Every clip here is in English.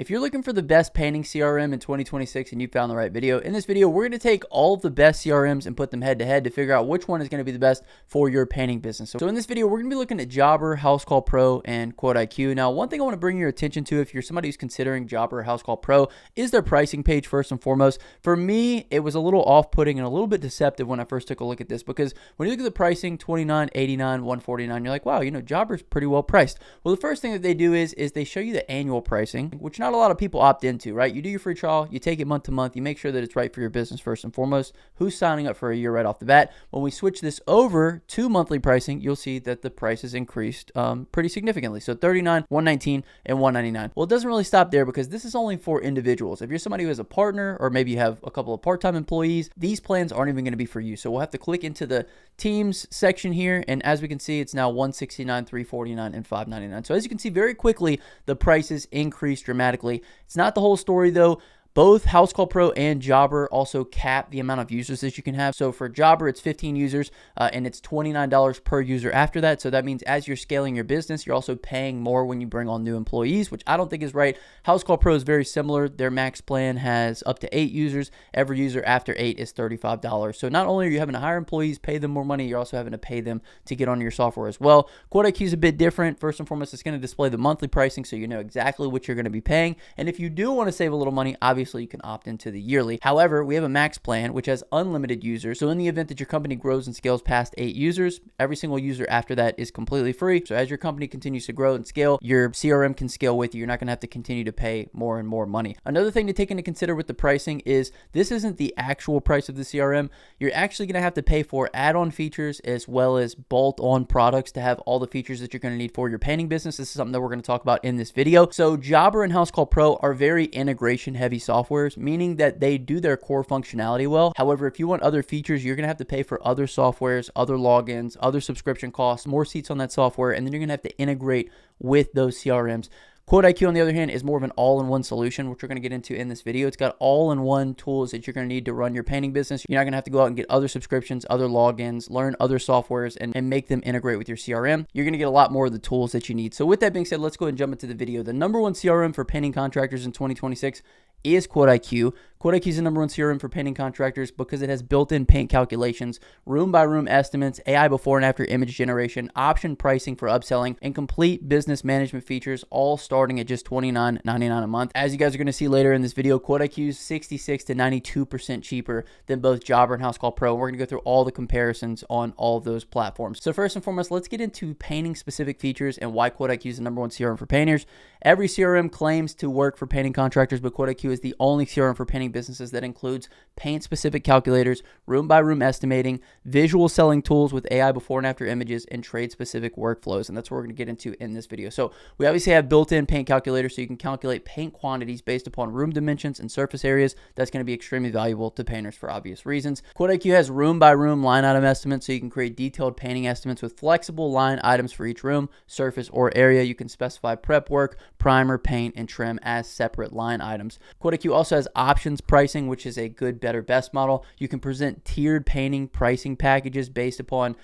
If you're looking for the best painting CRM in 2026 and you found the right video, in this video, we're going to take all of the best CRMs and put them head to head to figure out which one is going to be the best for your painting business. So in this video, we're going to be looking at Jobber, Housecall Pro, and QuoteIQ. Now, one thing I want to bring your attention to if you're somebody who's considering Jobber or Housecall Pro is their pricing page first and foremost. For me, it was a little off-putting and a little bit deceptive when I first took a look at this because when you look at the pricing, $29, $89, $149, you're like, wow, Jobber's pretty well priced. Well, the first thing that they do is they show you the annual pricing, which not a lot of people opt into, right? You do your free trial, you take it month to month, you make sure that it's right for your business first and foremost. Who's signing up for a year right off the bat? When we switch this over to monthly pricing, you'll see that the price has increased pretty significantly. So $39, $119, and $199. Well, it doesn't really stop there because this is only for individuals. If you're somebody who has a partner or maybe you have a couple of part-time employees, these plans aren't even going to be for you. So we'll have to click into the teams section here, and as we can see, it's now $169, $349, and $599. So as you can see very quickly, the prices increased dramatically. It's not the whole story though. Both Housecall Pro and Jobber also cap the amount of users that you can have. So for Jobber, it's 15 users and it's $29 per user after that. So that means as you're scaling your business, you're also paying more when you bring on new employees, which I don't think is right. Housecall Pro is very similar. Their max plan has up to 8 users. Every user after 8 is $35. So not only are you having to hire employees, pay them more money, you're also having to pay them to get on your software as well. QuoteIQ is a bit different. First and foremost, it's going to display the monthly pricing so you know exactly what you're going to be paying. And if you do want to save a little money, obviously you can opt into the yearly. However, we have a max plan, which has unlimited users. So in the event that your company grows and scales past 8 users, every single user after that is completely free. So as your company continues to grow and scale, your CRM can scale with you. You're not going to have to continue to pay more and more money. Another thing to take into consider with the pricing is this isn't the actual price of the CRM. You're actually going to have to pay for add-on features as well as bolt-on products to have all the features that you're going to need for your painting business. This is something that we're going to talk about in this video. So Jobber and Housecall Pro are very integration heavy softwares, meaning that they do their core functionality well. However, if you want other features, you're going to have to pay for other softwares, other logins, other subscription costs, more seats on that software, and then you're going to have to integrate with those CRMs. QuoteIQ, on the other hand, is more of an all-in-one solution, which we're going to get into in this video. It's got all-in-one tools that you're going to need to run your painting business. You're not going to have to go out and get other subscriptions, other logins, learn other softwares, and make them integrate with your CRM. You're going to get a lot more of the tools that you need. So with that being said, let's go ahead and jump into the video. The number one CRM for painting contractors in 2026 is QuoteIQ. QuoteIQ is the number one CRM for painting contractors because it has built-in paint calculations, room-by-room estimates, AI before and after image generation, option pricing for upselling, and complete business management features, all starting at just $29.99 a month. As you guys are going to see later in this video, QuoteIQ is 66 to 92% cheaper than both Jobber and Housecall Pro. We're going to go through all the comparisons on all of those platforms. So first and foremost, let's get into painting-specific features and why QuoteIQ is the number one CRM for painters. Every CRM claims to work for painting contractors, but QuoteIQ is the only CRM for painting businesses that includes paint-specific calculators, room-by-room estimating, visual selling tools with AI before and after images, and trade-specific workflows. And that's what we're going to get into in this video. So we obviously have built-in paint calculators, so you can calculate paint quantities based upon room dimensions and surface areas. That's going to be extremely valuable to painters for obvious reasons. QuoteIQ has room-by-room line item estimates, so you can create detailed painting estimates with flexible line items for each room, surface, or area. You can specify prep work, primer, paint, and trim as separate line items. QuoteIQ also has options pricing, which is a good, better, best model. You can present tiered painting pricing packages based upon,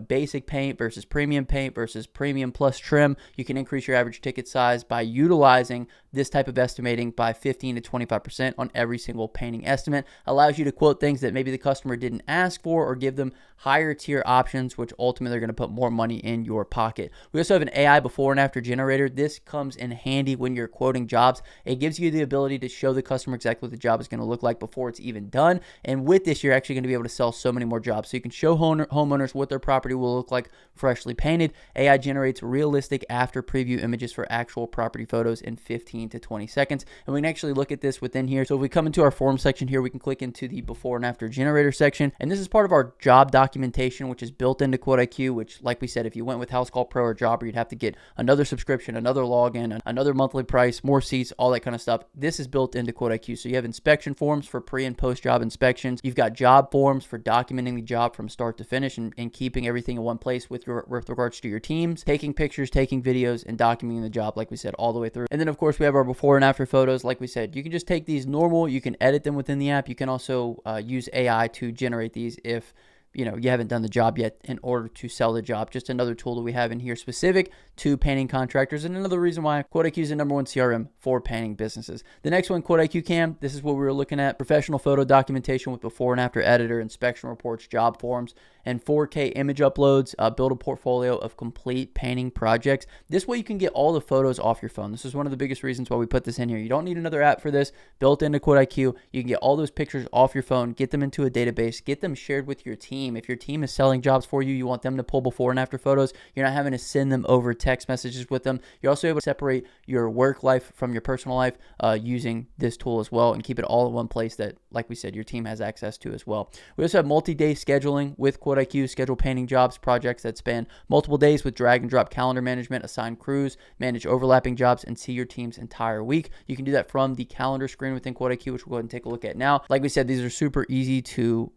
basic paint versus premium plus trim. You can increase your average ticket size by utilizing this type of estimating by 15 to 25% on every single painting estimate. Allows you to quote things that maybe the customer didn't ask for or give them higher tier options, which ultimately are going to put more money in your pocket. We also have an AI before and after generator. This comes in handy when you're quoting jobs. It gives you the ability to show the customer exactly what the job is going to look like before it's even done. And with this, you're actually going to be able to sell so many more jobs. So you can show homeowners what their property will look like freshly painted. AI generates realistic after preview images for actual property photos in 15 to 20 seconds. And we can actually look at this within here. So if we come into our form section here, we can click into the before and after generator section. And this is part of our job documentation, which is built into QuoteIQ, which, like we said, if you went with Housecall Pro or Jobber, you'd have to get another subscription, another login, another monthly price, more seats, all that kind of stuff. This is built into QuoteIQ. So you have inspection forms for pre and post job inspections. You've got job forms for documenting the job from start to finish and keeping everything in one place with regards to your teams, taking pictures, taking videos, and documenting the job, like we said, all the way through. And then, of course, we have our before and after photos. Like we said, you can just take these normal, you can edit them within the app. You can also use AI to generate these if you haven't done the job yet in order to sell the job. Just another tool that we have in here specific to painting contractors, and another reason why QuoteIQ is the #1 CRM for painting businesses. The next one, QuoteIQ Cam. This is what we were looking at: professional photo documentation with before and after editor, inspection reports, job forms, and 4K image uploads. Build a portfolio of complete painting projects. This way you can get all the photos off your phone. This is one of the biggest reasons why we put this in here. You don't need another app for this. Built into QuoteIQ, you can get all those pictures off your phone, get them into a database, get them shared with your team. If your team is selling jobs for you, you want them to pull before and after photos. You're not having to send them over text messages with them. You're also able to separate your work life from your personal life using this tool as well, and keep it all in one place that, like we said, your team has access to as well. We also have multi-day scheduling with QuoteIQ. Schedule painting jobs, projects that span multiple days with drag and drop calendar management, assign crews, manage overlapping jobs, and see your team's entire week. You can do that from the calendar screen within QuoteIQ, which we'll go ahead and take a look at now. Like we said, these are super easy to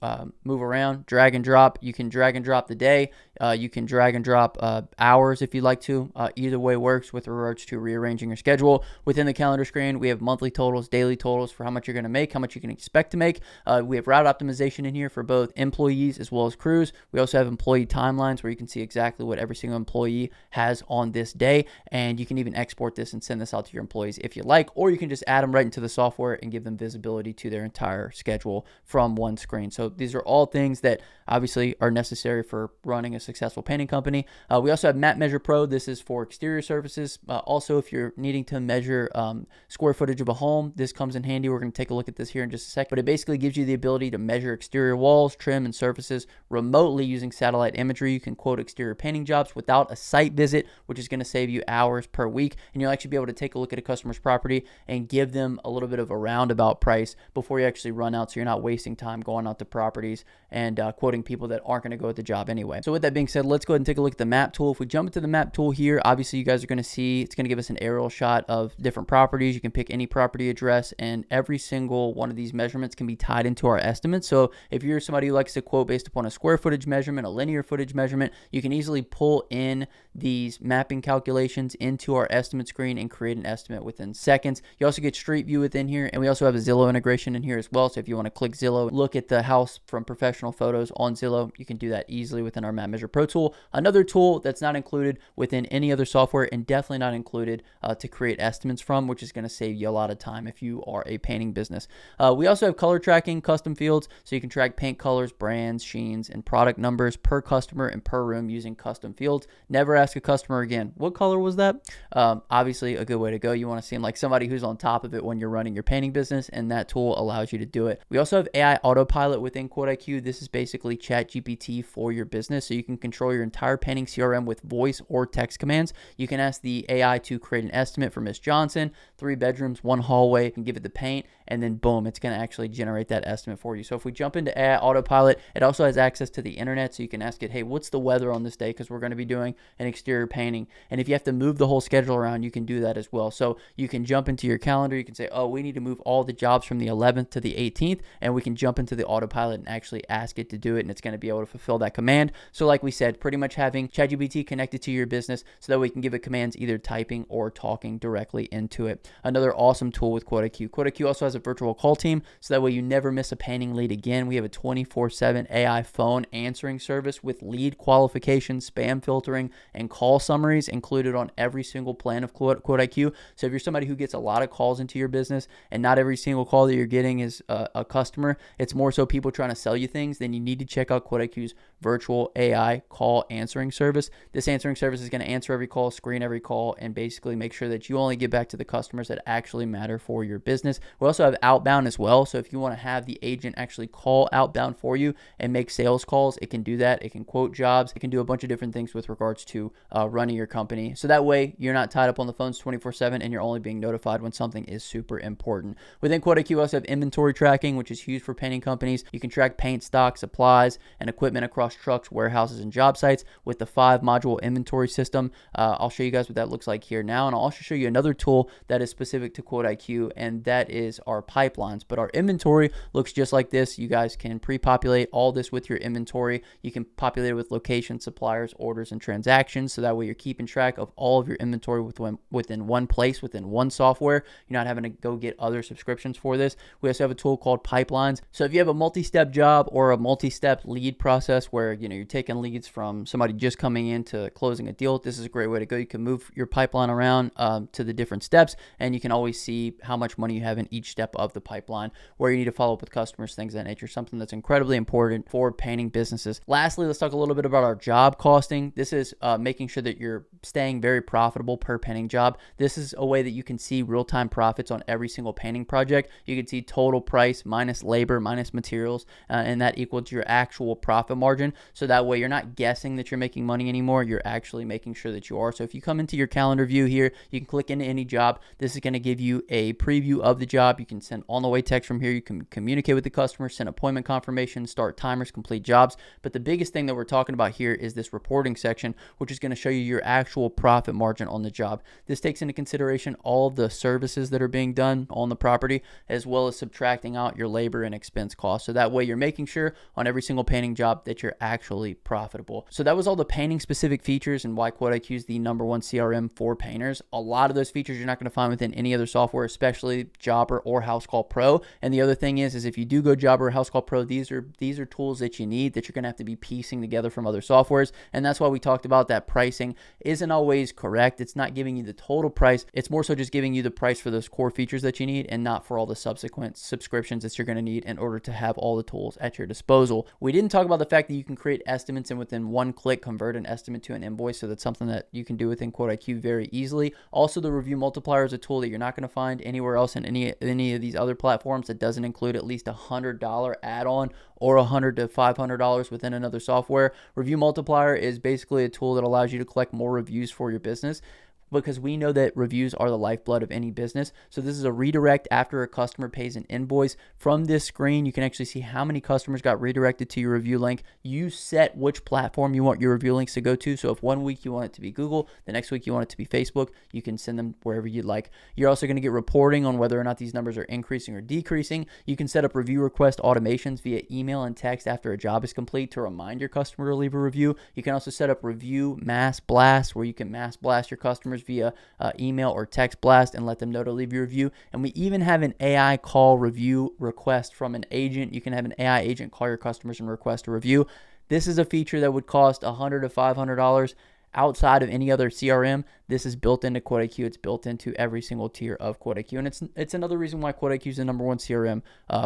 move around, drag and drop. You can drag and drop the day. You can drag and drop hours if you'd like to. Either way works with regards to rearranging your schedule. Within the calendar screen, we have monthly totals, daily totals for how much you're going to make, how much you can expect to make. We have route optimization in here for both employees as well as crews. We also have employee timelines where you can see exactly what every single employee has on this day, and you can even export this and send this out to your employees if you like, or you can just add them right into the software and give them visibility to their entire schedule from one screen. So these are all things that obviously are necessary for running a successful painting company. We also have MapMeasure Pro. This is for exterior surfaces. Also, if you're needing to measure square footage of a home, this comes in handy. We're going to take a look at this here in just a second, but it basically gives you the ability to measure exterior walls, trim, and surfaces remotely using satellite imagery. You can quote exterior painting jobs without a site visit, which is going to save you hours per week, and you'll actually be able to take a look at a customer's property and give them a little bit of a roundabout price before you actually run out, so you're not wasting time going out to properties and quoting people that aren't going to go at the job anyway. So with that being said, let's go ahead and take a look at the map tool. If we jump into the map tool here, obviously you guys are going to see it's going to give us an aerial shot of different properties. You can pick any property address, and every single one of these measurements can be tied into our estimates. So if you're somebody who likes to quote based upon a square footage measurement, a linear footage measurement, you can easily pull in these mapping calculations into our estimate screen and create an estimate within seconds. You also get Street View within here, and we also have a Zillow integration in here as well. So if you want to click Zillow, look at the house from professional photos on Zillow, you can do that easily within our MapMeasure Pro tool. Another tool that's not included within any other software, and definitely not included to create estimates from, which is going to save you a lot of time if you are a painting business. We also have color tracking, custom fields, so you can track paint colors, brands, sheens, and product numbers per customer and per room using custom fields. Never ask a customer again, what color was that? Obviously a good way to go. You want to seem like somebody who's on top of it when you're running your painting business, and that tool allows you to do it. We also have AI Autopilot within QuoteIQ. This is basically ChatGPT for your business, so you can control your entire painting CRM with voice or text commands. You can ask the AI to create an estimate for Miss Johnson, 3 bedrooms, 1 hallway, and give it the paint, and then boom, it's going to actually generate that estimate for you. So if we jump into AI Autopilot, it also has access to the internet, so you can ask it, hey, what's the weather on this day? Because we're going to be doing an exterior painting, and if you have to move the whole schedule around, you can do that as well. So you can jump into your calendar, you can say, oh, we need to move all the jobs from the 11th to the 18th, and we can jump into the Autopilot and actually ask it to do it, and it's going to be able to fulfill that command. So like we said, pretty much having ChatGPT connected to your business so that we can give it commands either typing or talking directly into it. Another awesome tool with QuoteIQ. QuoteIQ also has a virtual call team, so that way you never miss a painting lead again. We have a 24/7 AI phone answering service with lead qualification, spam filtering, and call summaries included on every single plan of QuoteIQ. So if you're somebody who gets a lot of calls into your business, and not every single call that you're getting is a customer, it's more so people trying to sell you things, then you need to check out QuoteIQ's virtual AI call answering service. This answering service is going to answer every call, screen every call, and basically make sure that you only get back to the customers that actually matter for your business. We also have outbound as well. So if you want to have the agent actually call outbound for you and make sales calls, it can do that. It can quote jobs. It can do a bunch of different things with regards to running your company. So that way you're not tied up on the phones 24/7, and you're only being notified when something is super important. Within QuoteIQ, we also have inventory tracking, which is huge for painting companies. You can track paint stock, supplies, and equipment across across trucks, warehouses, and job sites with the 5-module inventory system. I'll show you guys what that looks like here now, and I'll also show you another tool that is specific to QuoteIQ, and that is our pipelines. But our inventory looks just like this. You guys can pre-populate all this with your inventory. You can populate it with locations, suppliers, orders, and transactions, so that way you're keeping track of all of your inventory within one place, within one software. You're not having to go get other subscriptions for this. We also have a tool called pipelines. So if you have a multi-step job or a multi-step lead process where you're taking leads from somebody just coming in to closing a deal, this is a great way to go. You can move your pipeline around to the different steps, and you can always see how much money you have in each step of the pipeline, where you need to follow up with customers, things of that nature, something that's incredibly important for painting businesses. Lastly, let's talk a little bit about our job costing. This is making sure that you're staying very profitable per painting job. This is a way that you can see real-time profits on every single painting project. You can see total price minus labor minus materials, and that equals your actual profit margin. So that way you're not guessing that you're making money anymore. You're actually making sure that you are. So if you come into your calendar view here, you can click into any job. This is going to give you a preview of the job. You can send on the way text from here. You can communicate with the customer, send appointment confirmation, start timers, complete jobs. But the biggest thing that we're talking about here is this reporting section, which is going to show you your actual profit margin on the job. This takes into consideration all of the services that are being done on the property, as well as subtracting out your labor and expense costs. So that way you're making sure on every single painting job that you're actually profitable. So that was all the painting specific features and why QuoteIQ is the #1 CRM for painters. A lot of those features you're not going to find within any other software, especially Jobber or Housecall Pro. And the other thing is if you do go Jobber or Housecall Pro, these are tools that you need that you're going to have to be piecing together from other softwares. And that's why we talked about that pricing isn't always correct. It's not giving you the total price. It's more so just giving you the price for those core features that you need, and not for all the subsequent subscriptions that you're going to need in order to have all the tools at your disposal. We didn't talk about the fact that you can create estimates and within one click convert an estimate to an invoice. So that's something that you can do within QuoteIQ very easily. Also, the review multiplier is a tool that you're not going to find anywhere else in any of these other platforms that doesn't include at least $100 add-on or $100 to $500 within another software. Review Multiplier is basically a tool that allows you to collect more reviews for your business, because we know that reviews are the lifeblood of any business. So this is a redirect after a customer pays an invoice. From this screen, you can actually see how many customers got redirected to your review link. You set which platform you want your review links to go to. So if one week you want it to be Google, the next week you want it to be Facebook, you can send them wherever you'd like. You're also going to get reporting on whether or not these numbers are increasing or decreasing. You can set up review request automations via email and text after a job is complete to remind your customer to leave a review. You can also set up review mass blast, where you can mass blast your customers via email or text blast and let them know to leave your review. And we even have an AI call review request from an agent. You can have an AI agent call your customers and request a review. This is a feature that would cost $100 to $500 outside of any other CRM. This is built into QuoteIQ. It's built into every single tier of QuoteIQ. And it's another reason why QuoteIQ is the #1 CRM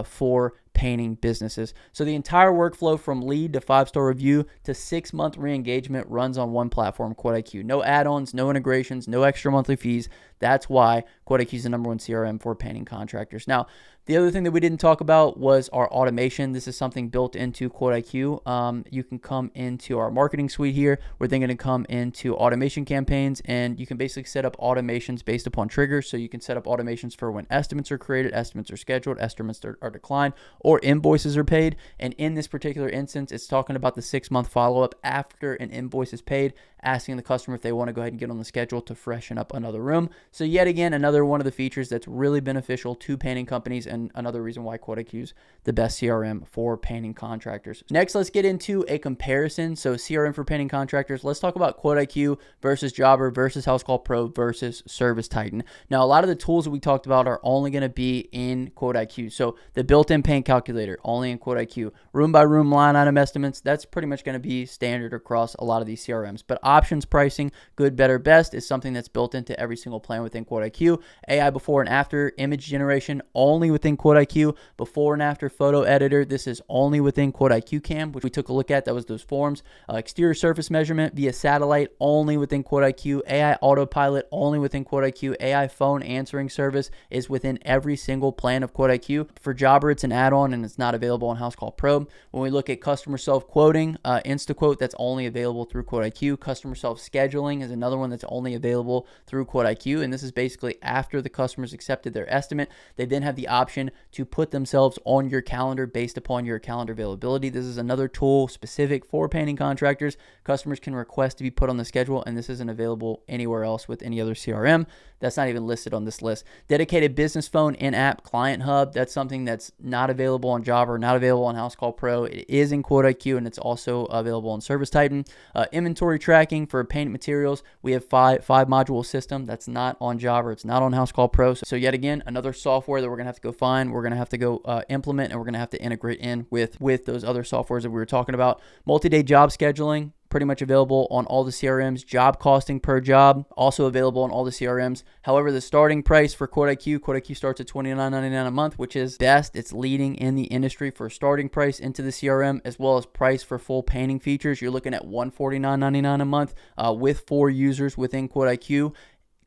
for painting businesses. So the entire workflow from lead to 5-star review to 6-month re-engagement runs on one platform, QuoteIQ. No add-ons, no integrations, no extra monthly fees. That's why QuoteIQ is the #1 CRM for painting contractors. Now, the other thing that we didn't talk about was our automation. This is something built into QuoteIQ. You can come into our marketing suite here. We're then going to come into automation campaigns, and you can basically set up automations based upon triggers. So you can set up automations for when estimates are created, estimates are scheduled, estimates are declined, or invoices are paid. And in this particular instance, it's talking about the 6-month follow-up after an invoice is paid, asking the customer if they want to go ahead and get on the schedule to freshen up another room. So yet again, another one of the features that's really beneficial to painting companies, and another reason why QuoteIQ is the best CRM for painting contractors. Next, let's get into a comparison. So CRM for painting contractors. Let's talk about QuoteIQ versus Jobber versus Housecall Pro versus ServiceTitan. Now, a lot of the tools that we talked about are only going to be in QuoteIQ. So the built-in paint calculator, only in QuoteIQ. Room by room line item estimates, that's pretty much going to be standard across a lot of these CRMs. But options pricing, good, better, best, is something that's built into every single plan within QuoteIQ. AI before and after image generation, only within QuoteIQ. Before and after photo editor, this is only within QuoteIQ Cam, which we took a look at. That was those forms. Exterior surface measurement via satellite, only within QuoteIQ. AI Autopilot, only within QuoteIQ. AI phone answering service is within every single plan of QuoteIQ. For Jobber, it's an add-on and it's not available on Housecall Pro. When we look at customer self-quoting, InstaQuote, that's only available through QuoteIQ. Customer self-scheduling is another one that's only available through QuoteIQ. and this is basically after the customers accepted their estimate, they then have the option to put themselves on your calendar based upon your calendar availability. This is another tool specific for painting contractors. Customers can request to be put on the schedule, and this isn't available anywhere else with any other CRM. That's not even listed on this list. Dedicated business phone in-app client hub. That's something that's not available on Jobber, not available on Housecall Pro. It is in QuoteIQ, and it's also available on ServiceTitan. Inventory tracking for paint materials. We have five module system. That's not on Jobber. It's not on Housecall Pro. So yet again, another software that we're going to have to go find. We're going to have to go implement, and we're going to have to integrate in with those other softwares that we were talking about. Multi-day job scheduling. Pretty much available on all the CRMs. Job costing per job, also available on all the CRMs. However, the starting price for QuoteIQ starts at $29.99 a month, which is best. It's leading in the industry for starting price into the CRM, as well as price for full painting features. You're looking at $149.99 a month with 4 users within QuoteIQ.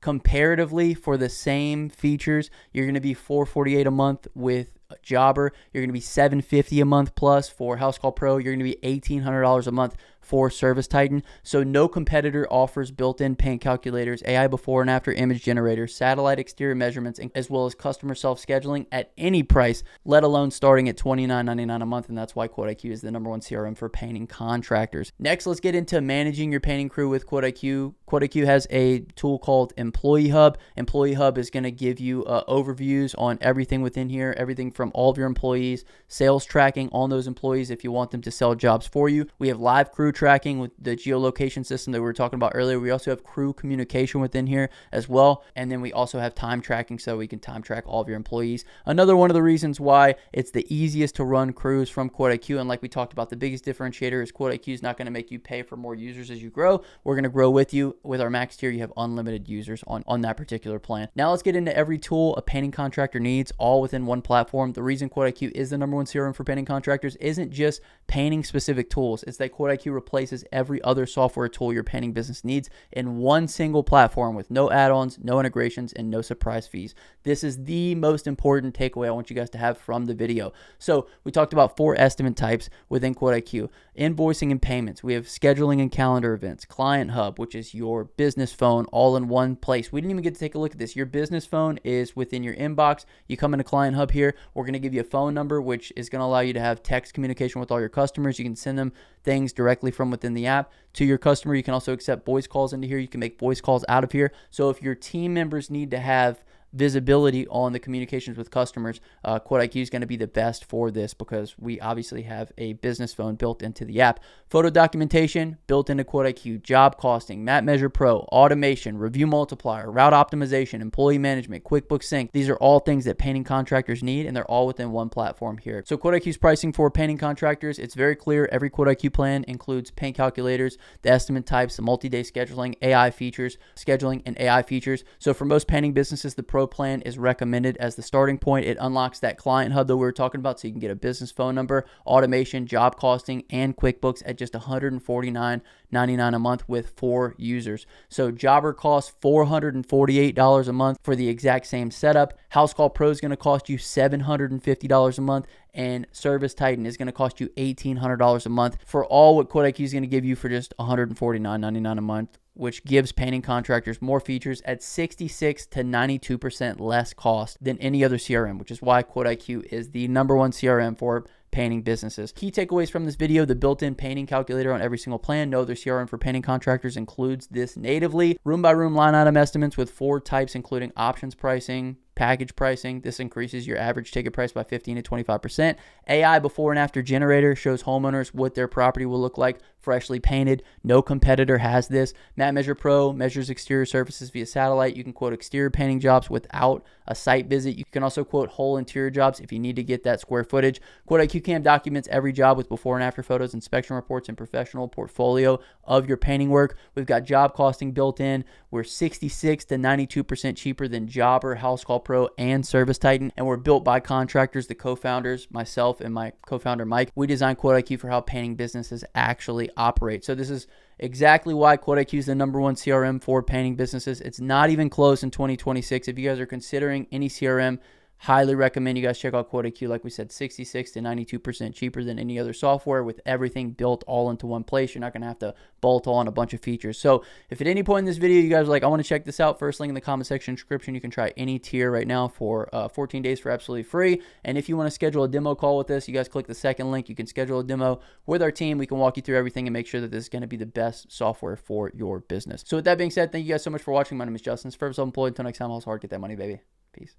Comparatively, for the same features, you're going to be $448 a month with Jobber. You're going to be $750 a month plus for Housecall Pro. You're going to be $1,800 a month for ServiceTitan. So no competitor offers built-in paint calculators, AI before and after image generators, satellite exterior measurements, as well as customer self-scheduling at any price, let alone starting at $29.99 a month. And that's why QuoteIQ is the #1 CRM for painting contractors. Next, let's get into managing your painting crew with QuoteIQ. QuoteIQ has a tool called Employee Hub. Employee Hub is going to give you overviews on everything within here, everything from all of your employees, sales tracking on those employees if you want them to sell jobs for you. We have live crew tracking with the geolocation system that we were talking about earlier. We also have crew communication within here as well. And then we also have time tracking, so we can time track all of your employees. Another one of the reasons why it's the easiest to run crews from QuoteIQ. And like we talked about, the biggest differentiator is QuoteIQ is not going to make you pay for more users as you grow. We're going to grow with you. With our max tier, you have unlimited users on that particular plan. Now let's get into every tool a painting contractor needs, all within one platform. The reason QuoteIQ is the #1 CRM for painting contractors isn't just painting specific tools. It's that QuoteIQ replaces every other software tool your painting business needs in one single platform with no add-ons, no integrations, and no surprise fees. This is the most important takeaway I want you guys to have from the video. So we talked about 4 estimate types within QuoteIQ. Invoicing and payments. We have scheduling and calendar events. Client Hub, which is your business phone all in one place. We didn't even get to take a look at this. Your business phone is within your inbox. You come into Client Hub here. We're going to give you a phone number, which is going to allow you to have text communication with all your customers. You can send them things directly from within the app to your customer. You can also accept voice calls into here. You can make voice calls out of here. So if your team members need to have visibility on the communications with customers, QuoteIQ is going to be the best for this because we obviously have a business phone built into the app. Photo documentation built into QuoteIQ, job costing, MapMeasure Pro, automation, review multiplier, route optimization, employee management, QuickBooks Sync. These are all things that painting contractors need, and they're all within one platform here. So QuoteIQ's pricing for painting contractors, it's very clear. Every QuoteIQ plan includes paint calculators, the estimate types, the multi-day scheduling, AI features, scheduling, and AI features. So for most painting businesses, the Pro plan is recommended as the starting point. It unlocks that client hub that we were talking about, so you can get a business phone number, automation, job costing, and QuickBooks at just $149.99 a month with 4 users. So Jobber costs $448 a month for the exact same setup. Housecall Pro is going to cost you $750 a month, and ServiceTitan is going to cost you $1,800 a month for all what QuoteIQ is going to give you for just $149.99 a month, which gives painting contractors more features at 66 to 92% less cost than any other CRM, which is why QuoteIQ is the #1 CRM for painting businesses. Key takeaways from this video: the built-in painting calculator on every single plan. No other CRM for painting contractors includes this natively. Room by room line item estimates with 4 types, including options pricing, package pricing. This increases your average ticket price by 15 to 25%. AI before and after generator shows homeowners what their property will look like freshly painted. No competitor has this. MapMeasure Pro measures exterior surfaces via satellite. You can quote exterior painting jobs without a site visit. You can also quote whole interior jobs if you need to get that square footage. QuoteIQ Cam documents every job with before and after photos, inspection reports, and professional portfolio of your painting work. We've got job costing built in. We're 66 to 92% cheaper than Jobber, Housecall Pro, and ServiceTitan, and we're built by contractors, the co-founders, myself and my co-founder Mike. We designed QuoteIQ for how painting businesses actually operate. So this is exactly why QuoteIQ is the #1 CRM for painting businesses. It's not even close in 2026. If you guys are considering any CRM, Highly recommend you guys check out QuoteIQ. Like we said, 66 to 92% cheaper than any other software, with everything built all into one place. You're not going to have to bolt on a bunch of features. So if at any point in this video you guys are like, I want to check this out, first link in the comment section description. You can try any tier right now for 14 days for absolutely free. And if you want to schedule a demo call with us, you guys click the second link. You can schedule a demo with our team. We can walk you through everything and make sure that this is going to be the best software for your business. So with that being said, thank you guys so much for watching. My name is Justin, First Self-Employed. Until next time, hustle hard, get that money, baby. Peace.